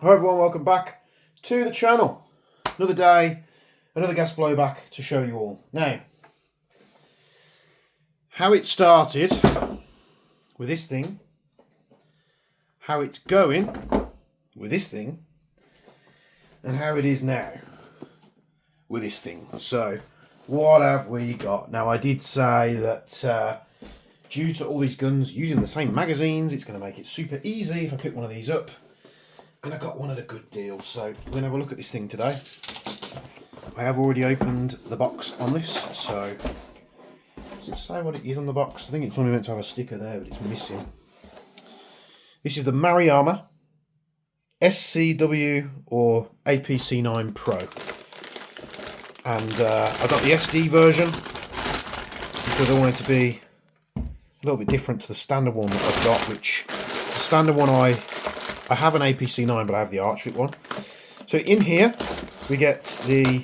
Hi everyone, welcome back to the channel. Another day, another gas blowback to show you all. Now, how it started with this thing, how it's going with this thing, and how it is now with this thing. So, what have we got? Now, I did say that due to all these guns using the same magazines, it's going to make it super easy if I pick one of these up. And I got one at a good deal, so we're going to have a look at this thing today. I have already opened the box on this, so does it say what it is on the box? I think it's only meant to have a sticker there, but it's missing. This is the Maruyama SCW or APC-9 Pro. And I got the SD version because I wanted to be a little bit different to the standard one that I've got, which the standard one I have an APC-9, but I have the Archwick one. So in here, we get the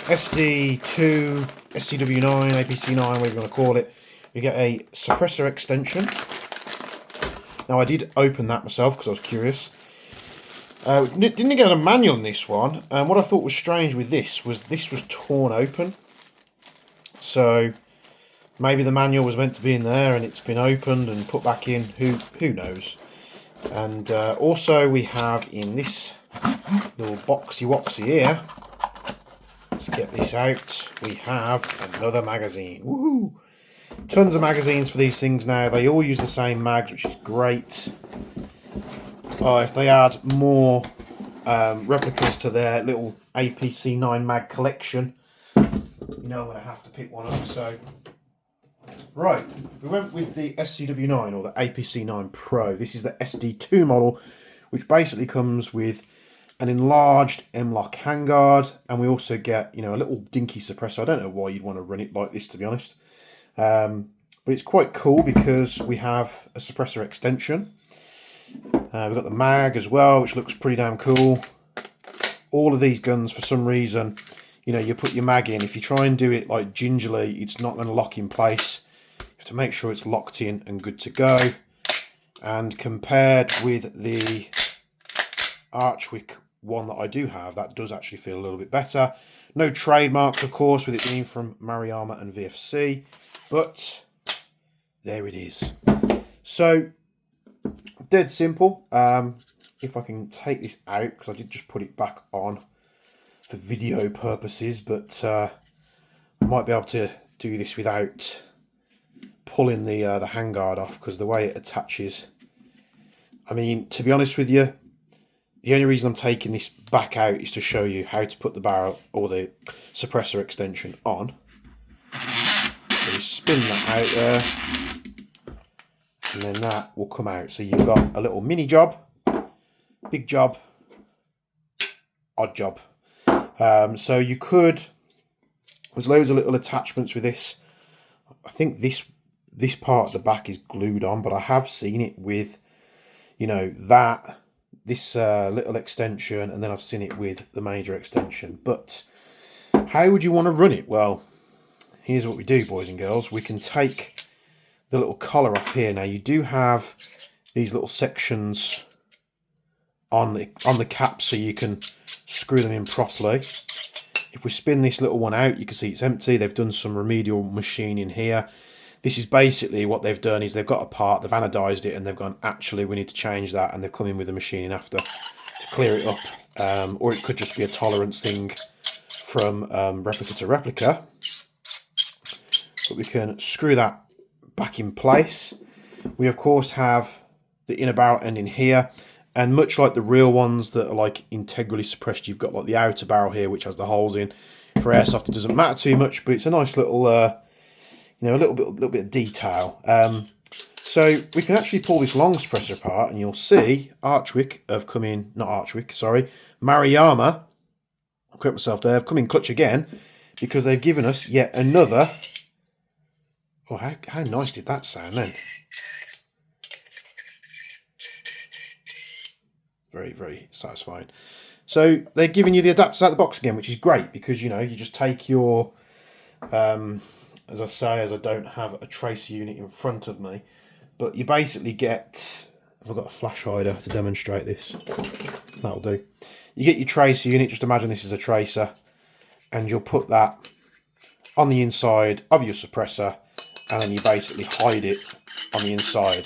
SD2, SCW-9, APC-9, whatever you want to call it. We get a suppressor extension. Now, I did open that myself because I was curious. Didn't get a manual on this one. And what I thought was strange with this was torn open. So maybe the manual was meant to be in there and it's been opened and put back in. Who knows? And also we have in this little boxy-woxy here, let's get this out, we have another magazine. Woohoo! Tons of magazines for these things now. They all use the same mags, which is great. Oh, if they add more replicas to their little APC-9 mag collection, you know I'm going to have to pick one up. So, right, we went with the SCW-9 or the APC-9 Pro. This is the SD2 model, which basically comes with an enlarged M-lock handguard, and we also get, you know, a little dinky suppressor. I don't know why you'd want to run it like this, to be honest. But it's quite cool because we have a suppressor extension. We've got the mag as well, which looks pretty damn cool. All of these guns, for some reason, you know, you put your mag in. If you try and do it like gingerly, it's not going to lock in place. You have to make sure it's locked in and good to go. And compared with the Archwick one that I do have, that does actually feel a little bit better. No trademarks, of course, with it being from Maruyama and VFC, but there it is. So, dead simple. If I can take this out, because I did just put it back on for video purposes, but I might be able to do this without pulling the handguard off, because the way it attaches, I mean, to be honest with you, the only reason I'm taking this back out is to show you how to put the barrel or the suppressor extension on. So you spin that out there, and then that will come out. So you've got a little mini job, big job, odd job. So you could, there's loads of little attachments with this. I think this part at the back is glued on, but I have seen it with, you know, this little extension, and then I've seen it with the major extension. But how would you want to run it? Well, here's what we do, boys and girls. We can take the little collar off here. Now, you do have these little sections on the cap, so you can screw them in properly. If we spin this little one out, you can see it's empty. They've done some remedial machining here. This is basically what they've done is they've got a part, they've anodized it, and they've gone, actually, we need to change that, and they've come in with the machining after to clear it up. Or it could just be a tolerance thing from replica to replica. But we can screw that back in place. We, of course, have the inner barrel end in here. And much like the real ones that are like integrally suppressed, you've got like the outer barrel here, which has the holes in. For airsoft, it doesn't matter too much, but it's a nice little... you know, a little bit of detail. So we can actually pull this long suppressor apart, and you'll see Archwick have come in, not Archwick, sorry, Maruyama, I'll correct myself there, have come in clutch again, because they've given us yet another. Oh, how nice did that sound then? Very, very satisfying. So they're giving you the adapters out of the box again, which is great, because, you know, you just take your... as I say, as I don't have a tracer unit in front of me, but you basically get I've got a flash hider to demonstrate this. That'll do. You get your tracer unit, just imagine this is a tracer, and you'll put that on the inside of your suppressor, and then you basically hide it on the inside.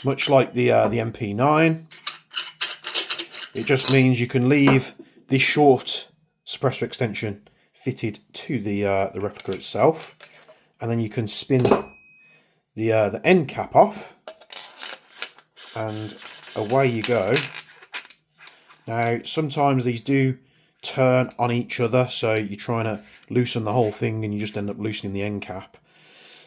Much like the MP9, it just means you can leave this short suppressor extension fitted to the replica itself, and then you can spin the end cap off, and away you go. Now, sometimes these do turn on each other, so you're trying to loosen the whole thing and you just end up loosening the end cap.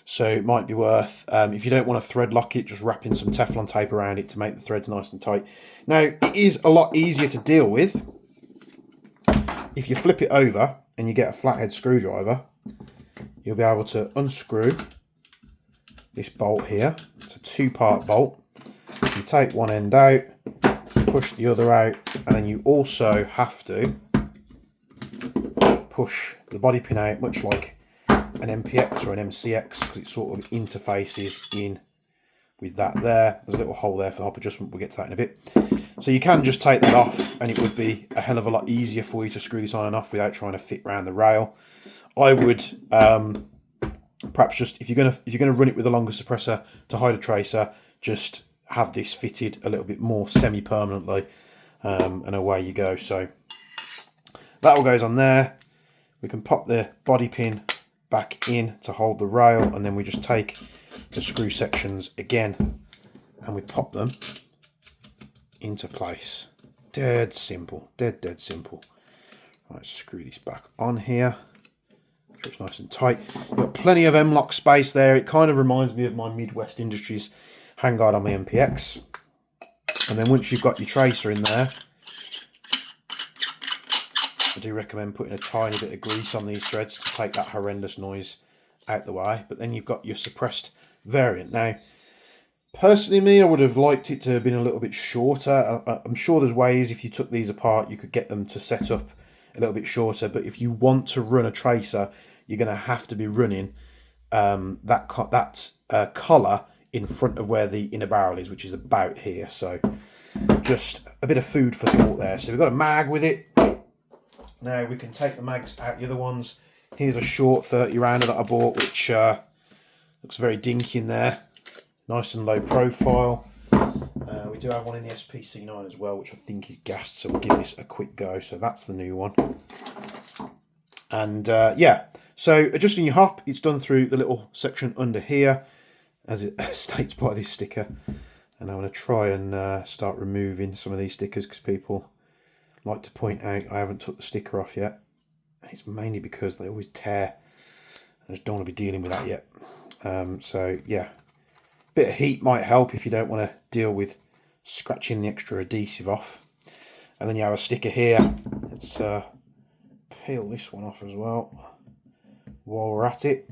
So it might be worth, if you don't want to thread lock it, just wrapping some Teflon tape around it to make the threads nice and tight. Now, it is a lot easier to deal with if you flip it over and you get a flathead screwdriver. You'll be able to unscrew this bolt here. It's a 2-part bolt. So you take one end out, push the other out, and then you also have to push the body pin out, much like an MPX or an MCX, because it sort of interfaces in with that there. There's a little hole there for the hop adjustment. We'll get to that in a bit. So you can just take that off, and it would be a hell of a lot easier for you to screw this on and off without trying to fit around the rail. I would perhaps just, if you're gonna run it with a longer suppressor to hide a tracer, just have this fitted a little bit more semi-permanently, and away you go. So that all goes on there. We can pop the body pin back in to hold the rail, and then we just take the screw sections again and we pop them into place. Dead simple, dead simple. Right, screw this back on here. Sure it's nice and tight. You've got plenty of M-lock space there. It kind of reminds me of my Midwest Industries handguard on my MPX. And then once you've got your tracer in there, I do recommend putting a tiny bit of grease on these threads to take that horrendous noise out the way. But then you've got your suppressed variant. Now, personally me, I would have liked it to have been a little bit shorter. I'm sure there's ways, if you took these apart, you could get them to set up a little bit shorter. But if you want to run a tracer, you're going to have to be running that collar in front of where the inner barrel is, which is about here. So just a bit of food for thought there. So we've got a mag with it. Now we can take the mags out, the other ones. Here's a short 30 rounder that I bought, which looks very dinky in there. Nice and low profile. We do have one in the SPC-9 as well, which I think is gassed, so we'll give this a quick go. So that's the new one. And yeah, so adjusting your hop, it's done through the little section under here, as it states by this sticker. And I'm going to try and start removing some of these stickers, because people like to point out I haven't took the sticker off yet. And it's mainly because they always tear. I just don't want to be dealing with that yet. So yeah, bit of heat might help if you don't want to deal with scratching the extra adhesive off. And then you have a sticker here. Let's peel this one off as well while we're at it.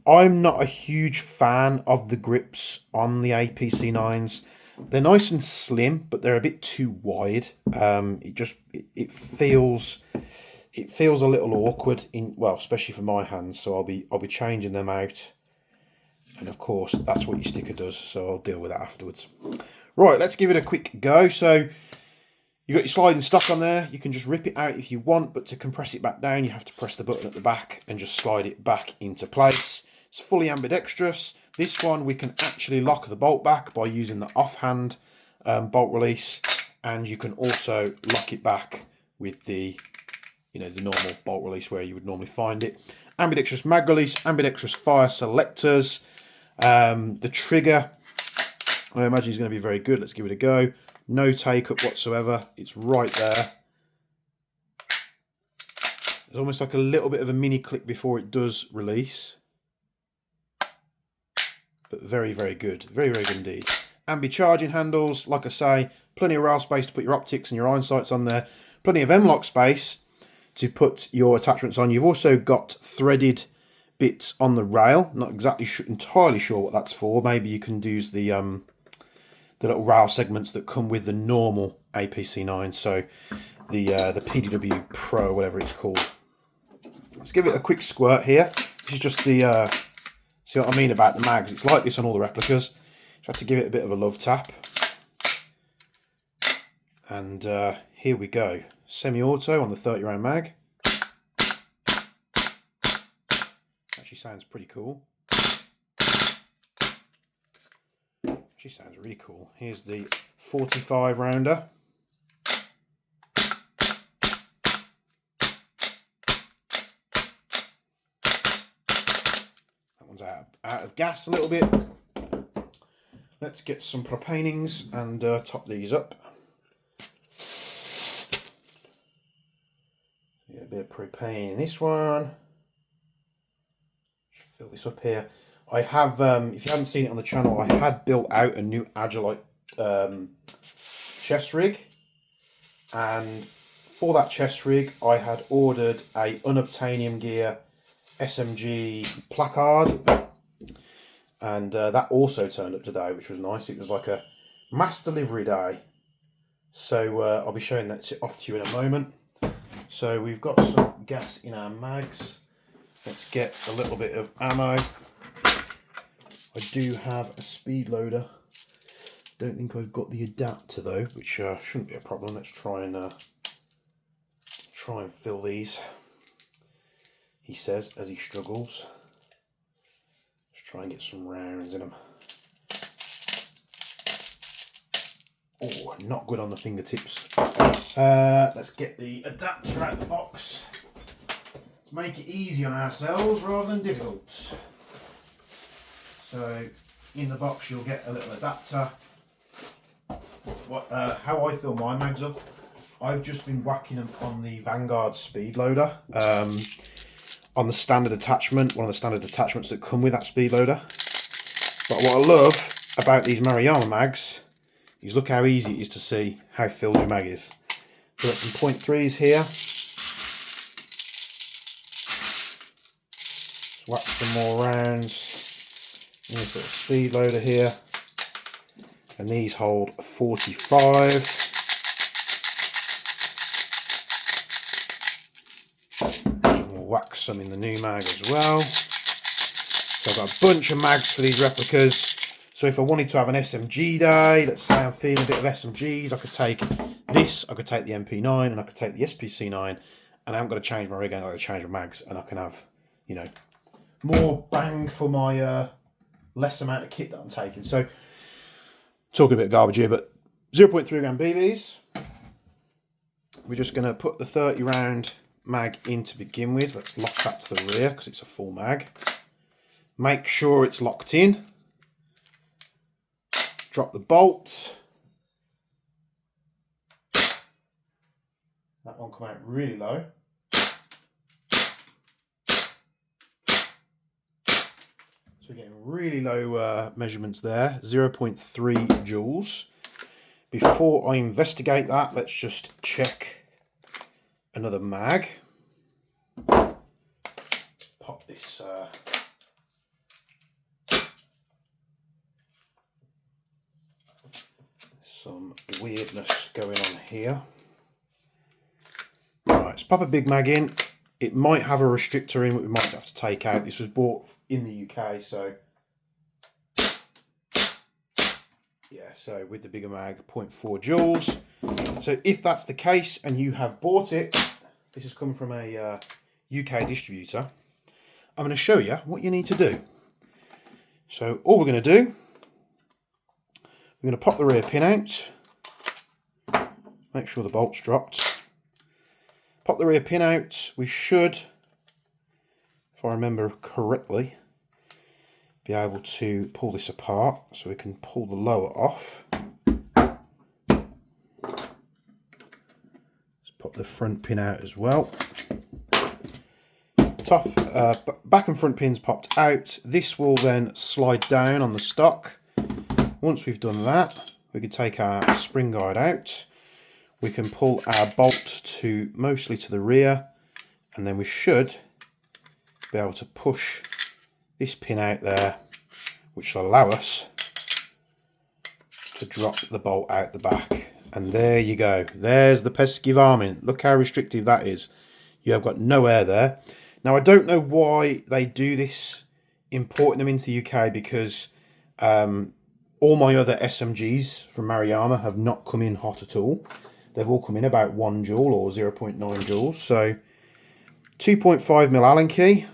I'm not a huge fan of the grips on the APC-9s. They're nice and slim, but they're a bit too wide. It feels a little awkward especially for my hands. So I'll be changing them out, and of course that's what your sticker does. So I'll deal with that afterwards. Right, let's give it a quick go. So you've got your sliding stock on there. You can just rip it out if you want, but to compress it back down, you have to press the button at the back and just slide it back into place. It's fully ambidextrous. This one we can actually lock the bolt back by using the offhand bolt release, and you can also lock it back with the the normal bolt release where you would normally find it. Ambidextrous mag release, ambidextrous fire selectors. The trigger, I imagine, is going to be very good. Let's give it a go. No take up whatsoever. It's right there. There's almost like a little bit of a mini click before it does release. But very, very good. Very, very good indeed. Ambi charging handles, like I say, plenty of rail space to put your optics and your iron sights on there. Plenty of M-lock space to put your attachments on. You've also got threaded bits on the rail. Not exactly entirely sure what that's for. Maybe you can use the little rail segments that come with the normal APC-9. So the PDW Pro, whatever it's called. Let's give it a quick squirt here. This is just the... see what I mean about the mags? It's like this on all the replicas. Just have to give it a bit of a love tap. And here we go. Semi-auto on the 30-round mag. Actually sounds pretty cool. Actually sounds really cool. Here's the 45 rounder. That one's out of gas a little bit. Let's get some propanings and top these up. Get a bit of propane in this one. Fill this up here. I have, if you haven't seen it on the channel, I had built out a new Agilite chest rig, and for that chest rig I had ordered a unobtainium gear SMG placard, and that also turned up today, which was nice. It was like a mass delivery day, so I'll be showing that off to you in a moment. So we've got some gas in our mags. Let's get a little bit of ammo. I do have a speed loader. Don't think I've got the adapter though, which shouldn't be a problem. Let's try and fill these. He says as he struggles. Let's try and get some rounds in them. Oh, not good on the fingertips. Let's get the adapter out of the box. Let's make it easy on ourselves rather than difficult. So in the box you'll get a little adapter. How I fill my mags up, I've just been whacking them on the Vanguard speed loader, on the standard attachment, one of the standard attachments that come with that speed loader. But what I love about these Maruyama mags is look how easy it is to see how filled your mag is. So got some 0.3s here. Let's whack some more rounds in this little speed loader here. And these hold 45. And we'll whack some in the new mag as well. So I've got a bunch of mags for these replicas. So if I wanted to have an SMG day, let's say I'm feeling a bit of SMGs, I could take this, I could take the MP9, and I could take the SPC9, and I haven't got to change my rig, I've got to change my mags, and I can have, you know, more bang for my less amount of kit that I'm taking. So, talking a bit of garbage here, but 0.3 gram BBs. We're just going to put the 30 round mag in to begin with. Let's lock that to the rear because it's a full mag. Make sure it's locked in. Drop the bolt. That one come out really low. So we're getting really low measurements there, 0.3 joules. Before I investigate that, let's just check another mag. Pop this some weirdness going on here. Right, let's pop a big mag in. It might have a restrictor in, but we might have to take out. This was bought in the UK, so yeah, so with the bigger mag, 0.4 joules. So if that's the case and you have bought it, this has come from a UK distributor, I'm going to show you what you need to do. So all we're going to do, we're going to pop the rear pin out, make sure the bolt's dropped. Pop the rear pin out. We should, if I remember correctly, be able to pull this apart, so we can pull the lower off. Let's pop the front pin out as well. Back and front pins popped out. This will then slide down on the stock. Once we've done that, we can take our spring guide out. We can pull our bolt to mostly to the rear, and then we should be able to push this pin out there, which will allow us to drop the bolt out the back. And there you go. There's the pesky varmint. Look how restrictive that is. You have got no air there. Now, I don't know why they do this, importing them into the UK, because all my other SMGs from Maruyama have not come in hot at all. they've all come in about 1 joule or 0.9 joules. So 2.5mm Allen key.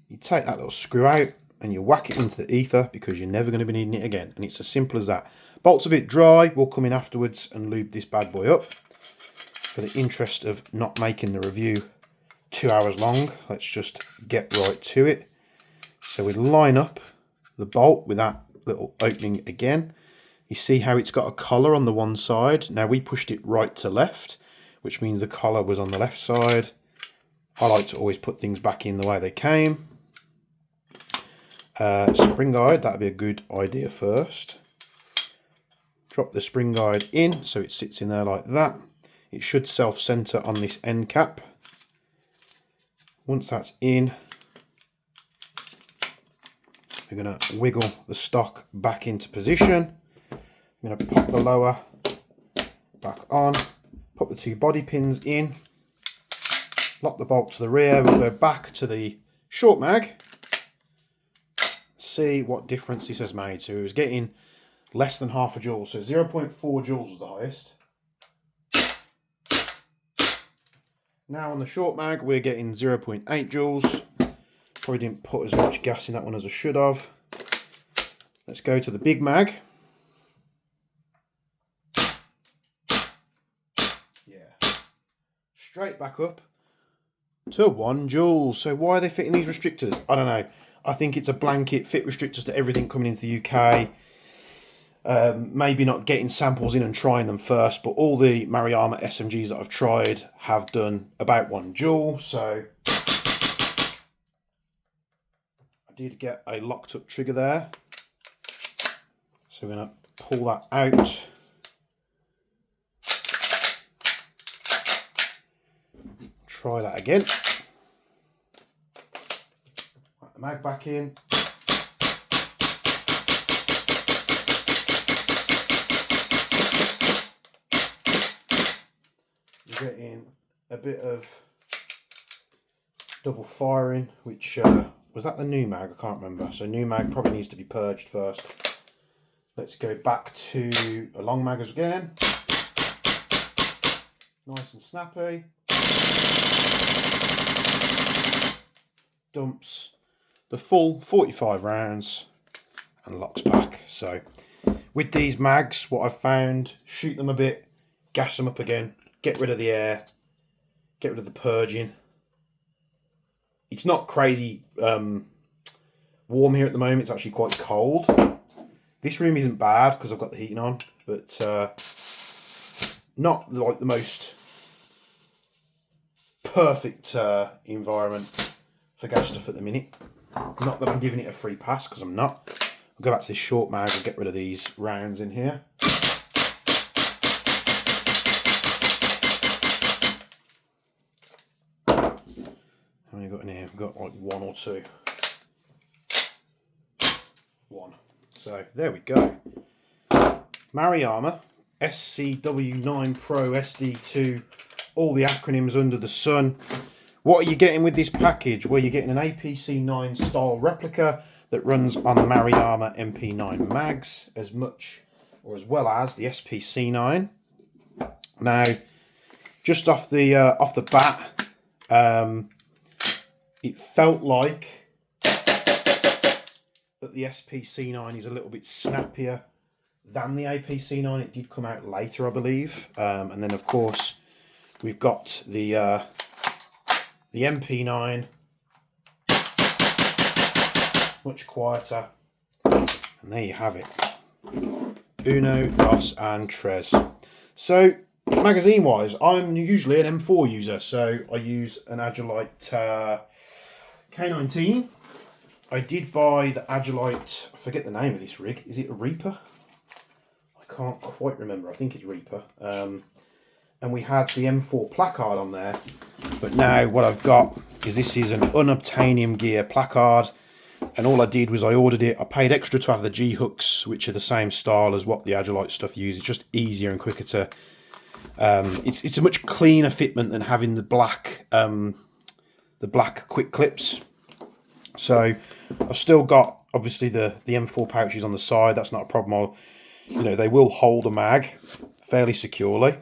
You take that little screw out and you whack it into the ether, because you're never going to be needing it again. And it's as simple as that. Bolt's a bit dry. We'll come in afterwards and lube this bad boy up. For the interest of not making the review 2 hours long, let's just get right to it. So we line up the bolt with that little opening again. You see how it's got a collar on the one side. Now we pushed it right to left, which means the collar was on the left side. I like to always put things back in the way they came. Spring guide, that'd be a good idea first. Drop the spring guide in so it sits in there like that. It should self-center on this end cap. Once that's in, we're going to wiggle the stock back into position. I'm going to pop the lower back on, put the 2 body pins in, lock the bolt to the rear. We'll go back to the short mag, see what difference this has made. So it was getting less than half a joule, so 0.4 joules was the highest. Now on the short mag we're getting 0.8 joules. Probably didn't put as much gas in that one as I should have. Let's go to the big mag. Yeah, straight back up to 1 joule. So why are they fitting these restrictors? I don't know. I think it's a blanket fit restrictors to everything coming into the UK. Maybe not getting samples in and trying them first, but all the Maruyama SMGs that I've tried have done about 1 joule. So I did get a locked up trigger there. So we're going to pull that out. Try that again. Put the mag back in. You're getting a bit of double firing, which was that the new mag? I can't remember. So new mag probably needs to be purged first. Let's go back to a long mag again. Nice and snappy. Dumps the full 45 rounds and locks back. So with these mags, what I've found, shoot them a bit, gas them up again, get rid of the air, get rid of the purging. It's not crazy warm here at the moment. It's actually quite cold. This room isn't bad because I've got the heating on, but not like the most perfect environment for gas stuff at the minute. Not that I'm giving it a free pass, because I'm not. I'll go back to this short mag and get rid of these rounds in here. How many have we got in here? We've got like 1 or 2. 1. So there we go. Maruyama, SCW-9 Pro, SD2, all the acronyms under the sun. What are you getting with this package? Well, you're getting an APC9 style replica that runs on the Maruyama MP9 mags, as much or as well as the SPC9. Now, just off the bat, it felt like that the SPC9 is a little bit snappier than the APC9. It did come out later, I believe. And then, of course, we've got the MP9, much quieter. And there you have it. Uno, dos, and tres. So, magazine-wise, I'm usually an M4 user. So, I use an Agilite K19. I did buy the Agilite, I forget the name of this rig. Is it a Reaper? I can't quite remember. I think it's Reaper. And we had the M4 placard on there. But now what I've got is this is an unobtainium gear placard. And all I did was I ordered it. I paid extra to have the G-hooks, which are the same style as what the Agilite stuff uses. It's just easier and quicker to... it's a much cleaner fitment than having the black quick clips. So I've still got obviously the M4 pouches on the side. That's not a problem. They will hold a mag. fairly securely.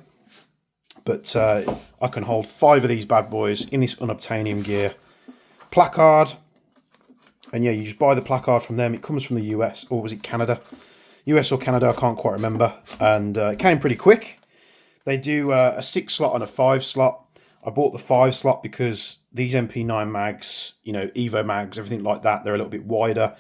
But I can hold 5 of these bad boys in this unobtainium gear placard. And yeah, you just buy the placard from them. It comes from the US, or was it Canada? US or Canada, I can't quite remember. And it came pretty quick. They do a 6-slot and a 5-slot. I bought the 5-slot because these MP9 mags, you know, Evo mags, everything like that, they're a little bit wider.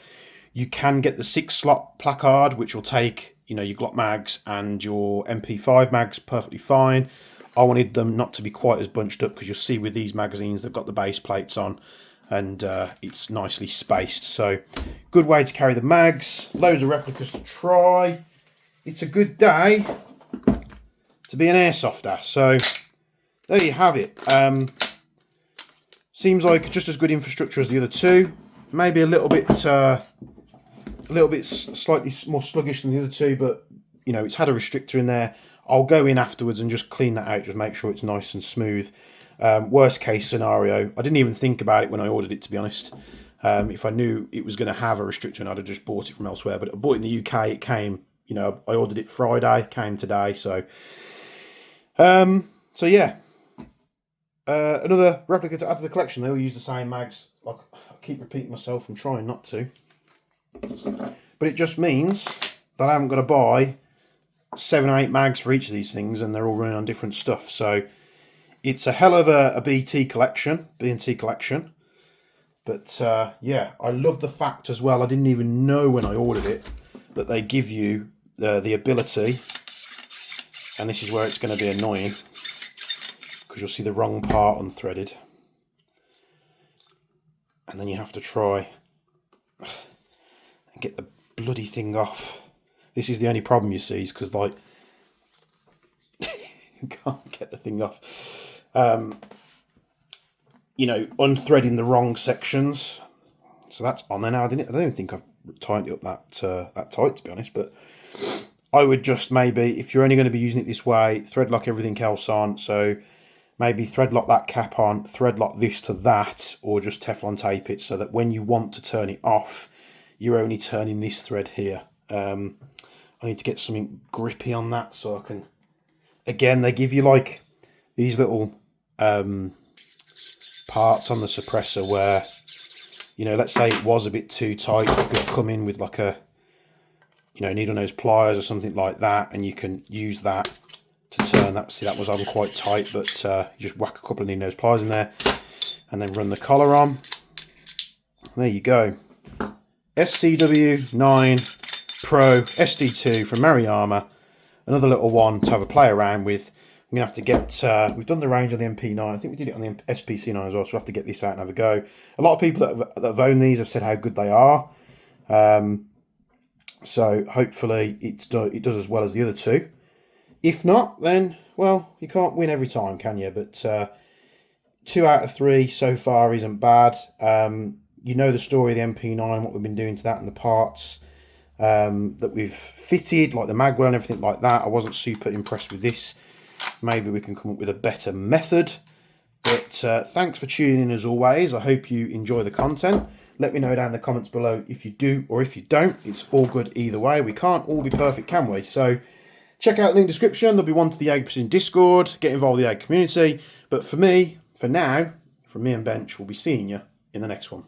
You can get the 6-slot placard, which will take, you know, your Glock mags and your MP5 mags perfectly fine. I wanted them not to be quite as bunched up because you'll see with these magazines, they've got the base plates on and it's nicely spaced. So good way to carry the mags, loads of replicas to try. It's a good day to be an airsofter. So there you have it. Seems like just as good infrastructure as the other two. Maybe a little bit slightly more sluggish than the other two, but you know, it's had a restrictor in there. I'll go in afterwards and just clean that out, just make sure it's nice and smooth. Worst case scenario, I didn't even think about it when I ordered it, to be honest. If I knew it was going to have a restrictor, I'd have just bought it from elsewhere. But I bought it in the UK. It came, you know, I ordered it Friday, came today. So yeah, another replica to add to the collection. They all use the same mags. Like, I keep repeating myself. I'm trying not to, but it just means that I haven't got to buy 7 or 8 mags for each of these things, and they're all running on different stuff. So it's a hell of a B&T collection. But yeah, I love the fact as well, I didn't even know when I ordered it that they give you the ability, and this is where it's going to be annoying because you'll see the wrong part unthreaded, and then you have to try and get the bloody thing off. This is the only problem, you see, is because, like, you can't get the thing off. You know, unthreading the wrong sections. So that's on there now. I don't even think I've tightened it up that tight, to be honest. But I would just maybe, if you're only going to be using it this way, thread lock everything else on. So maybe thread lock that cap on, thread lock this to that, or just Teflon tape it so that when you want to turn it off, you're only turning this thread here. I need to get something grippy on that so I can... Again, they give you like these little parts on the suppressor where, you know, let's say it was a bit too tight, you could come in with like a, you know, needle nose pliers or something like that, and you can use that to turn that. See, that was on quite tight, but you just whack a couple of needle nose pliers in there and then run the collar on. There you go. SCW-9 Pro SD2 from Maruyama. Another little one to have a play around with. I'm going to have to get... we've done the range on the MP9. I think we did it on the SPC9 as well, so we'll have to get this out and have a go. A lot of people that have owned these have said how good they are. So hopefully it does as well as the other two. If not, then, well, you can't win every time, can you? But 2 out of 3 so far isn't bad. You know the story of the MP9, what we've been doing to that and the parts that we've fitted, like the magwell and everything like that. I wasn't super impressed with this. Maybe we can come up with a better method. But thanks for tuning in as always. I hope you enjoy the content. Let me know down in the comments below if you do or if you don't. It's all good either way. We can't all be perfect, can we? So check out the link in the description. There'll be one to the Ag Precision Discord. Get involved with the Ag community. But for me, for now, from me and Bench, we'll be seeing you in the next one.